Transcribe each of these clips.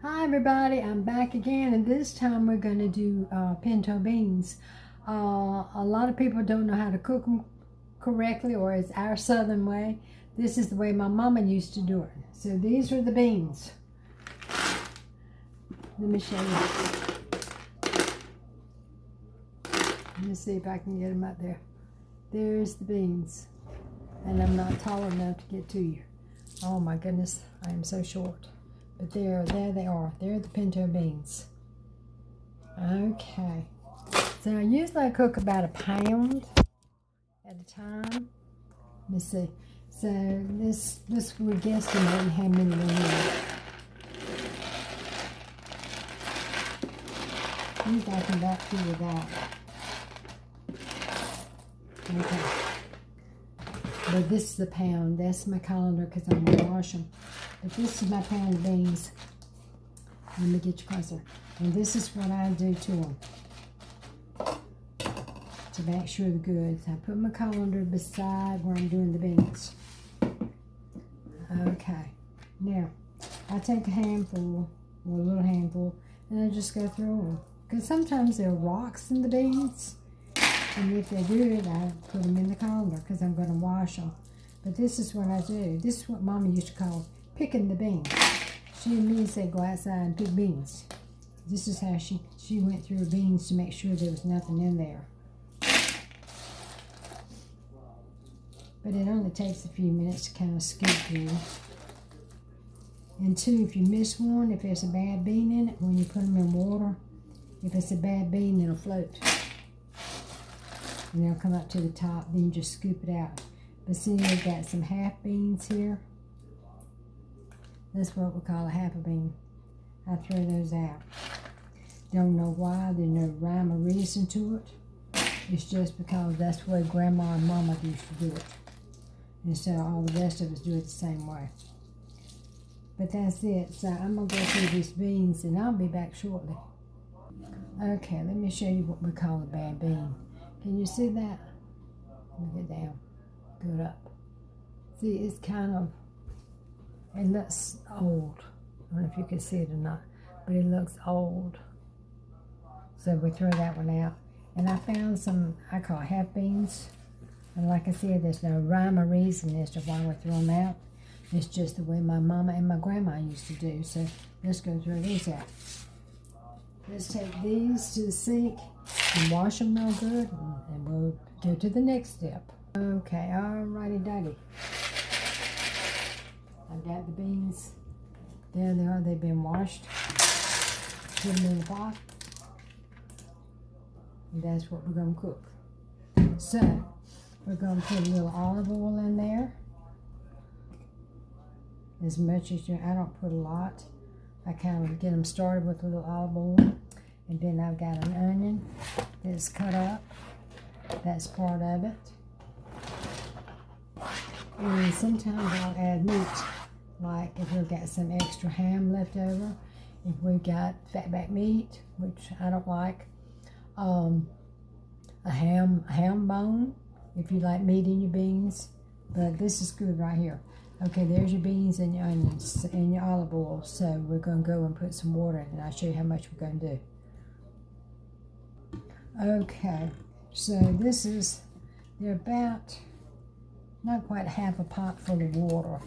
Hi everybody, I'm back again, and this time we're going to do pinto beans. A lot of people don't know how to cook them correctly, or it's our southern way. This is the way my mama used to do it. So these are the beans. Let me show you. Let me see if I can get them up there. There's the beans, and I'm not tall enough to get to you. Oh my goodness, I am so short. But there they are. They're the pinto beans. Okay. So usually I cook about a pound at a time. Let me see. So this we're guesstimating how many we need. These I can back through without. Okay. But this is a pound. That's my colander because I'm going to wash them. But this is my pound of beans. Let me get you closer. And this is what I do to them to make sure they're good. So I put my colander beside where I'm doing the beans. Okay. Now, I take a handful, or a little handful, and I just go through them. Because sometimes there are rocks in the beans. And if they're good, I put them in the colander because I'm going to wash them. But this is what I do. This is what Mama used to call picking the beans. She and me said go outside and pick beans. This is how she went through her beans to make sure there was nothing in there. But it only takes a few minutes to kind of scoop through. And two, if you miss one, if there's a bad bean in it, when you put them in water, if it's a bad bean, it'll float. And they'll come up to the top, then you just scoop it out. But see, we've got some half beans here. That's what we call a half a bean. I throw those out. Don't know why, there's no rhyme or reason to it. It's just because that's the way Grandma and Mama used to do it. And so all the rest of us do it the same way. But that's it. So I'm going to go through these beans and I'll be back shortly. Okay, let me show you what we call a bad bean. Can you see that? Let me get down. Good up. See, it's kind of, it looks old. I don't know if you can see it or not, but it looks old. So we throw that one out. And I found some, I call half beans. And like I said, there's no rhyme or reason as to why we throw them out. It's just the way my mama and my grandma used to do. So let's go throw these out. Let's take these to the sink and wash them real good, and we'll go to the next step. Okay, alrighty doody. I've got the beans. There they are, they've been washed. Put them in the pot. And that's what we're going to cook. So, we're going to put a little olive oil in there. As much as I don't put a lot. I kind of get them started with a little olive oil. And then I've got an onion that's cut up. That's part of it. And sometimes I'll add meat. Like if we've got some extra ham left over. If we've got fatback meat, which I don't like. A ham bone, if you like meat in your beans. But this is good right here. Okay, there's your beans and your onions and your olive oil. So we're going to go and put some water in and I'll show you how much we're going to do. Okay, so this is, they're about, not quite half a pot full of water.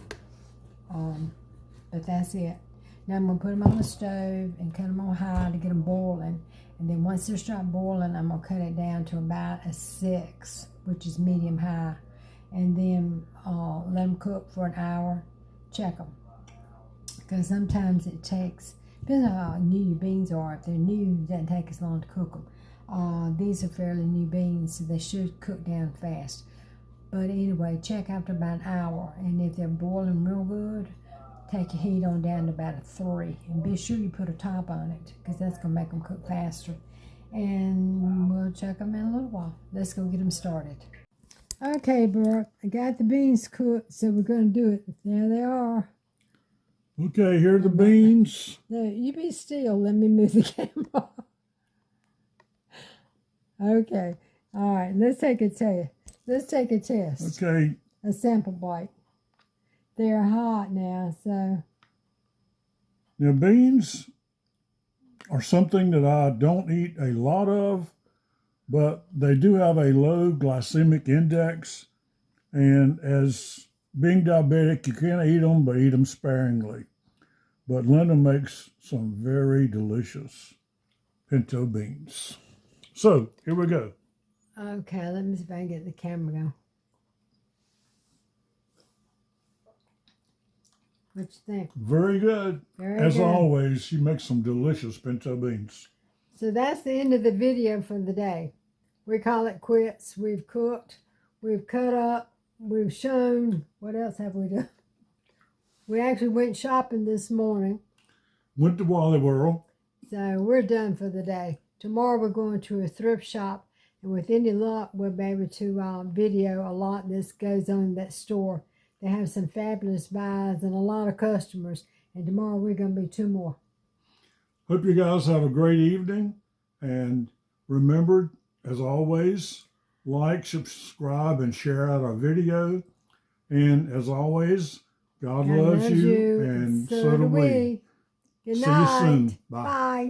But that's it. Now I'm going to put them on the stove and cut them on high to get them boiling. And then once they start boiling, I'm going to cut it down to about a 6, which is medium high. And then let them cook for an hour. Check them. Because sometimes it takes, depends on how new your beans are. If they're new, it doesn't take as long to cook them. These are fairly new beans, so they should cook down fast. But anyway, check after about an hour. And if they're boiling real good, take your heat on down to about a 3. And be sure you put a top on it, because that's going to make them cook faster. And we'll check them in a little while. Let's go get them started. Okay, Bert, I got the beans cooked, so we're going to do it. There they are. Okay, here are the beans. There, you be still. Let me move the camera. Okay. All right, let's take a test. Let's take a test. Okay. A sample bite. They're hot now, so. Now, beans are something that I don't eat a lot of, but they do have a low glycemic index. And as being diabetic, you can't eat them, but eat them sparingly. But Linda makes some very delicious pinto beans. So here we go. Okay, let me see if I can get the camera going. What you think? Very good. As always, she makes some delicious pinto beans. So that's the end of the video for the day. We call it quits. We've cooked, we've cut up, we've shown. What else have we done? We actually went shopping this morning. Went to Wally World. So we're done for the day. Tomorrow we're going to a thrift shop, and with any luck, we'll be able to video a lot this goes on in that store. They have some fabulous buys and a lot of customers, and tomorrow we're going to be 2 more. Hope you guys have a great evening, and remember, as always, like, subscribe, and share out our video. And as always, God loves you, and so do we. Good See night. you soon. Bye. Bye.